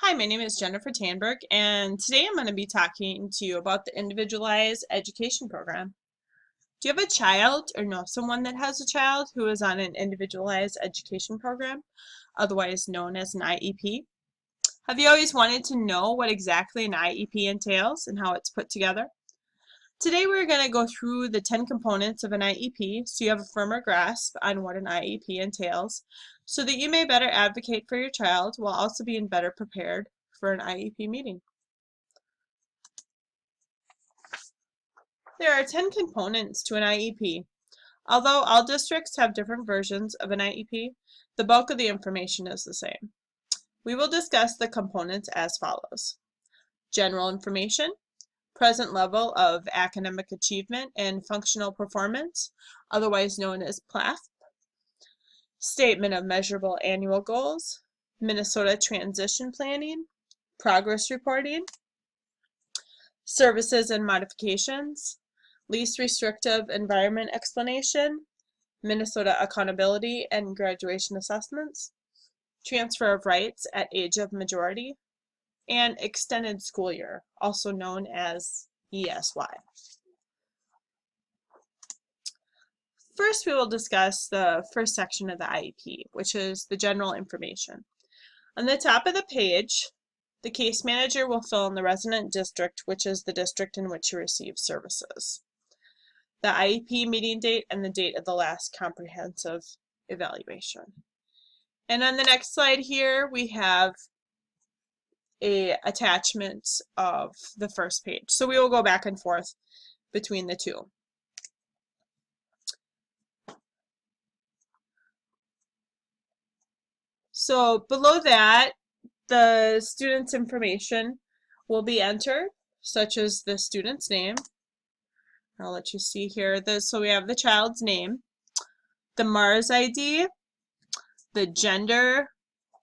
Hi, my name is Jennifer Tanberg, and today I'm going to be talking to you about the Individualized Education Program. Do you have a child or know someone that has a child who is on an Individualized Education Program, otherwise known as an IEP? Have you always wanted to know what exactly an IEP entails and how it's put together? Today we're going to go through the 10 components of an IEP so you have a firmer grasp on what an IEP entails so that you may better advocate for your child while also being better prepared for an IEP meeting. There are 10 components to an IEP. Although all districts have different versions of an IEP, the bulk of the information is the same. We will discuss the components as follows. General information, present level of academic achievement and functional performance, otherwise known as PLAF, statement of measurable annual goals, Minnesota transition planning, progress reporting, services and modifications, least restrictive environment explanation, Minnesota accountability and graduation assessments, transfer of rights at age of majority, and extended school year, also known as ESY. First, we will discuss the first section of the IEP, which is the general information. On the top of the page, the case manager will fill in the resident district, which is the district in which you receive services, the IEP meeting date, and the date of the last comprehensive evaluation. And on the next slide here, we have a attachment of the first page. So we will go back and forth between the two. So below that, the student's information will be entered, such as the student's name. I'll let you see here. So we have the child's name, the MARS ID, the gender,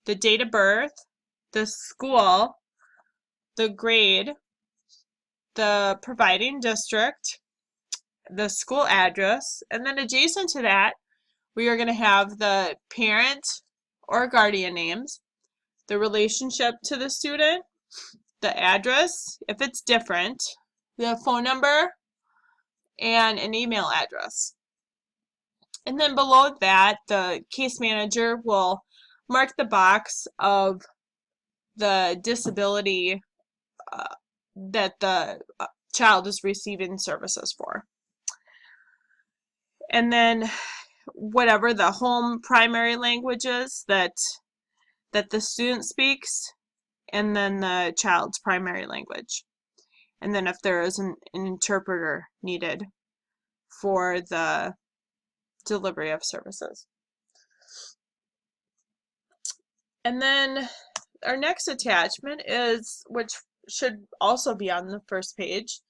the date of birth, the school, the grade, the providing district, the school address, and then adjacent to that, we are going to have the parent or guardian names, the relationship to the student, the address, if it's different, the phone number, and an email address. And then below that, the case manager will mark the box of the disability that the child is receiving services for. And then whatever the home primary language is that the student speaks, and then the child's primary language. And then if there is an interpreter needed for the delivery of services. And then our next attachment is, which should also be on the first page,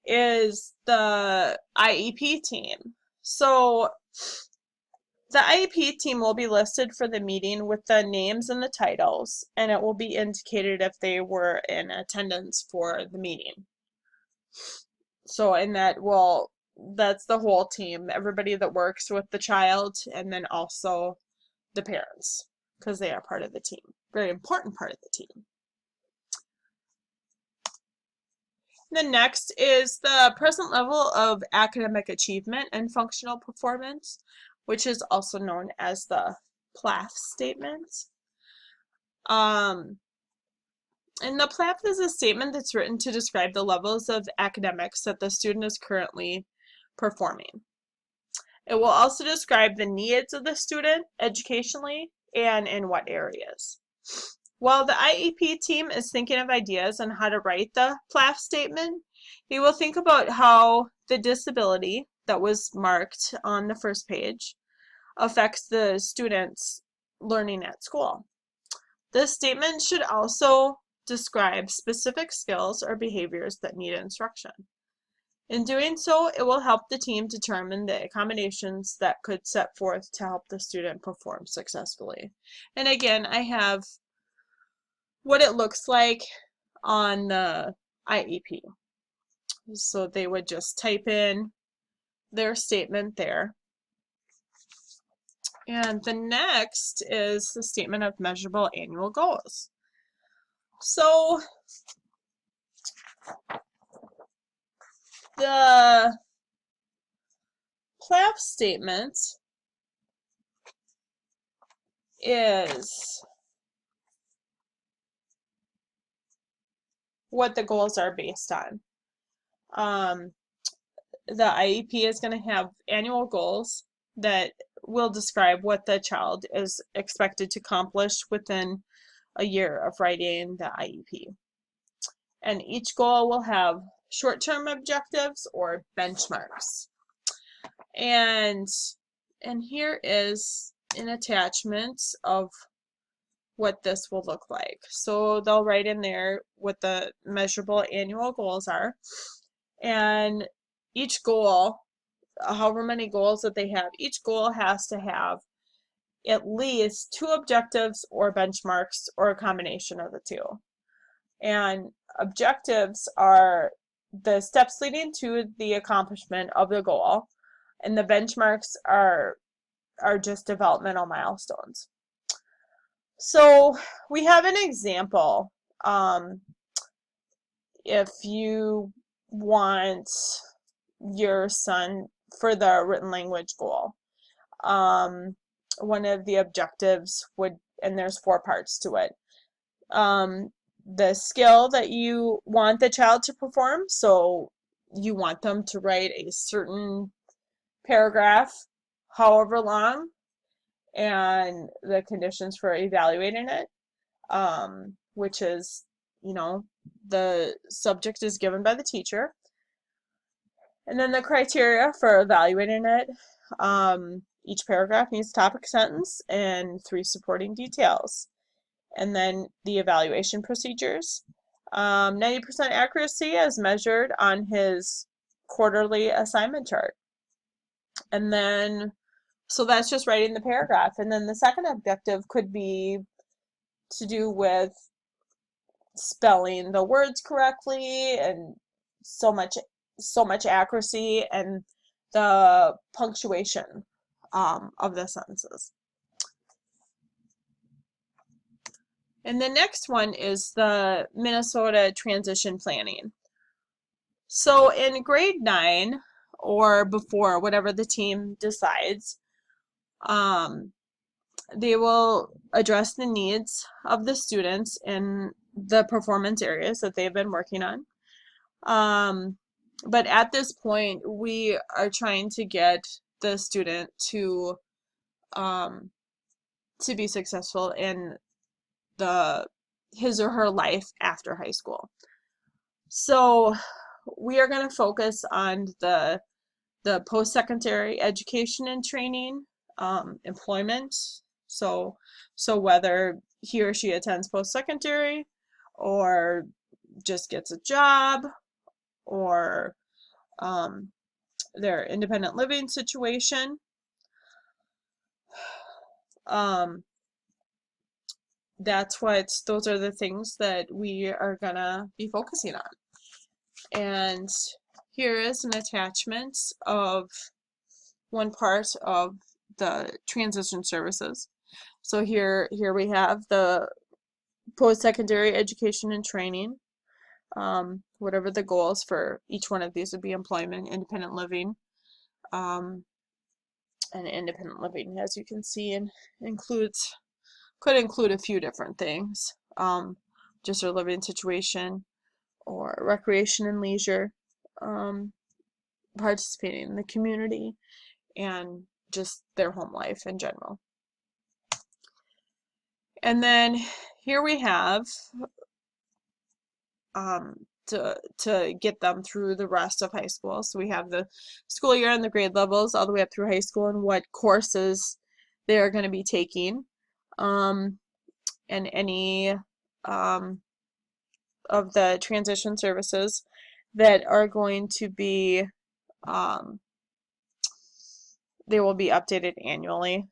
is the IEP team. So the IEP team will be listed for the meeting with the names and the titles, and it will be indicated if they were in attendance for the meeting. So, and that's the whole team, everybody that works with the child, and then also the parents, because they are part of the team, very important part of the team. The next is the present level of academic achievement and functional performance, which is also known as the PLAF statement. And the PLAF is a statement that's written to describe the levels of academics that the student is currently performing. It will also describe the needs of the student educationally and in what areas. While the IEP team is thinking of ideas on how to write the PLAF statement, they will think about how the disability that was marked on the first page affects the student's learning at school. This statement should also describe specific skills or behaviors that need instruction. In doing so, it will help the team determine the accommodations that could set forth to help the student perform successfully. And again, I have what it looks like on the IEP. So they would just type in their statement there. And the next is the statement of measurable annual goals. So the PLAF statement is what the goals are based on. The IEP is going to have annual goals that will describe what the child is expected to accomplish within a year of writing the IEP. And each goal will have short-term objectives or benchmarks. And here is an attachment of what this will look like. So they'll write in there what the measurable annual goals are. And each goal, however many goals that they have, each goal has to have at least 2 objectives or benchmarks or a combination of the two. And objectives are the steps leading to the accomplishment of the goal, and the benchmarks are just developmental milestones. So we have an example. If you want your son for the written language goal, one of the objectives would, and there's 4 parts to it, the skill that you want the child to perform. So you want them to write a certain paragraph, however long, and the conditions for evaluating it, which is, the subject is given by the teacher. And then the criteria for evaluating it. Each paragraph needs a topic, sentence, and 3 supporting details. And then the evaluation procedures. 90% accuracy as measured on his quarterly assignment chart. And then, so that's just writing the paragraph. And then the second objective could be to do with spelling the words correctly and so much accuracy and the punctuation of the sentences. And the next one is the Minnesota transition planning. So in grade 9 or before, whatever the team decides, they will address the needs of the students in the performance areas that they've been working on. But at this point, we are trying to get the student to be successful in his or her life after high school. So we are going to focus on the post-secondary education and training, employment. So whether he or she attends post-secondary or just gets a job, or their independent living situation. Those are the things that we are gonna be focusing on. And here is an attachment of one part of the transition services. So here we have the post-secondary education and training. Whatever the goals for each one of these would be: employment, independent living, and independent living, as you can see, could include a few different things, just their living situation, or recreation and leisure, participating in the community, and just their home life in general. And then here we have to get them through the rest of high school. So we have the school year and the grade levels all the way up through high school, and what courses they are going to be taking, and any of the transition services that are going to be, they will be updated annually.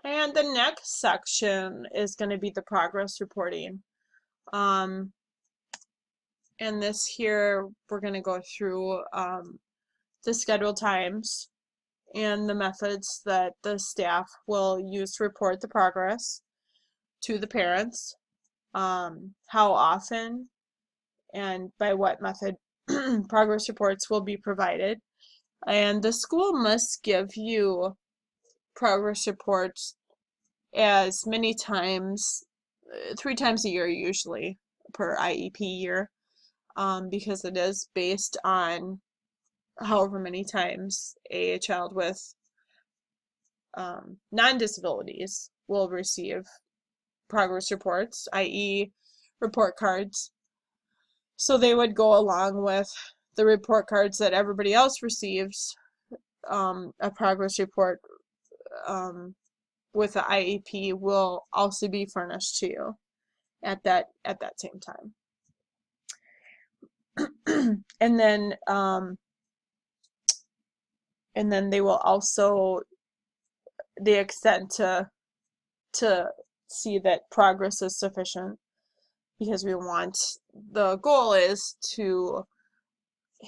And the next section is going to be the progress reporting. And this here, we're going to go through the scheduled times and the methods that the staff will use to report the progress to the parents, how often and by what method progress reports will be provided. And the school must give you progress reports as many times, 3 times a year usually per IEP year, because it is based on however many times a child with non-disabilities will receive progress reports, i.e. report cards. So they would go along with the report cards that everybody else receives, a progress report with the IEP will also be furnished to you at that same time. And then they will also, the extent to see that progress is sufficient, because the goal is to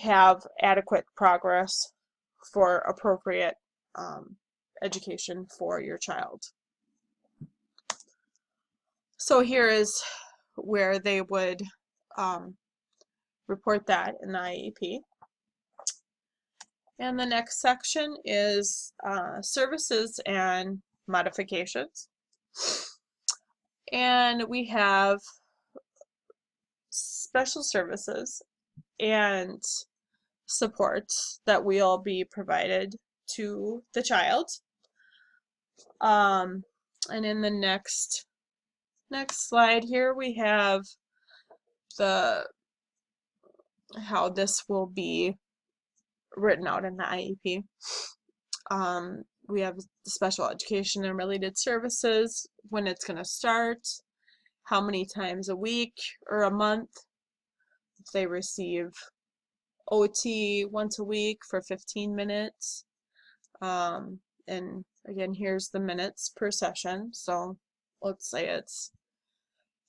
have adequate progress for appropriate education for your child. So here is where they would report that in the IEP. And the next section is services and modifications. And we have special services and support that will be provided to the child. And in the next slide here, we have how this will be written out in the IEP. We have special education and related services, when it's going to start, how many times a week or a month, if they receive OT once a week for 15 minutes. And again, here's the minutes per session. So let's say it's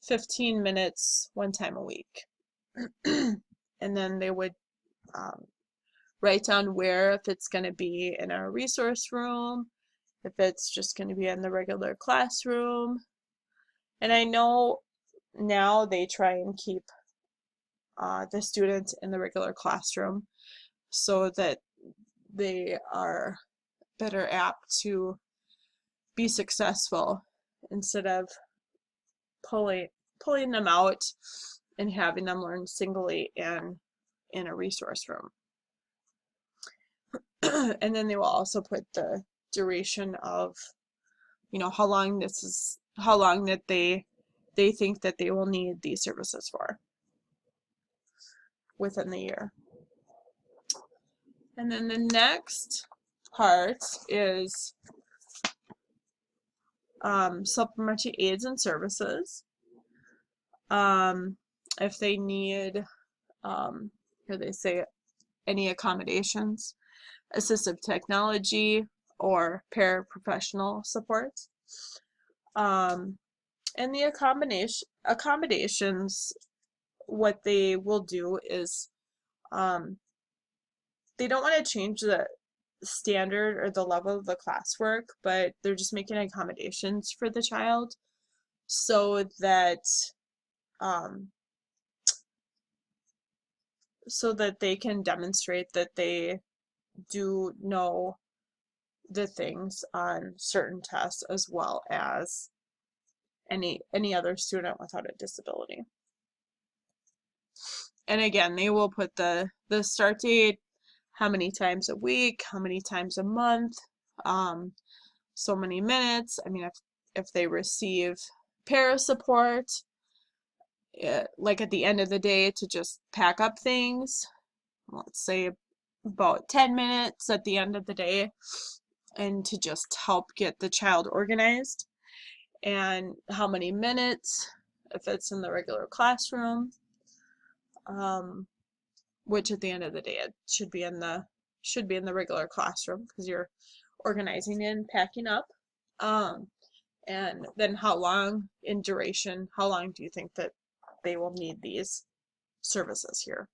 15 minutes one time a week. And then they would write down where, if it's going to be in a resource room, if it's just going to be in the regular classroom. And I know now they try and keep the students in the regular classroom so that they are better apt to be successful, instead of pulling them out and having them learn singly in a resource room. And then they will also put the duration of, how long that they think that they will need these services for within the year. And then the next part is supplementary aids and services. If they need, here they say, any accommodations, assistive technology, or paraprofessional support. And the accommodations, what they will do is they don't want to change the standard or the level of the classwork, but they're just making accommodations for the child so that they can demonstrate that they do know the things on certain tests, as well as any other student without a disability. And again, they will put the start date, how many times a week, how many times a month, so many minutes. I mean, if they receive para support, like at the end of the day, to just pack up things, let's say about 10 minutes at the end of the day, and to just help get the child organized, and how many minutes if it's in the regular classroom, which at the end of the day it should be in the regular classroom, because you're organizing and packing up. And then how long in duration, how long do you think that they will need these services here?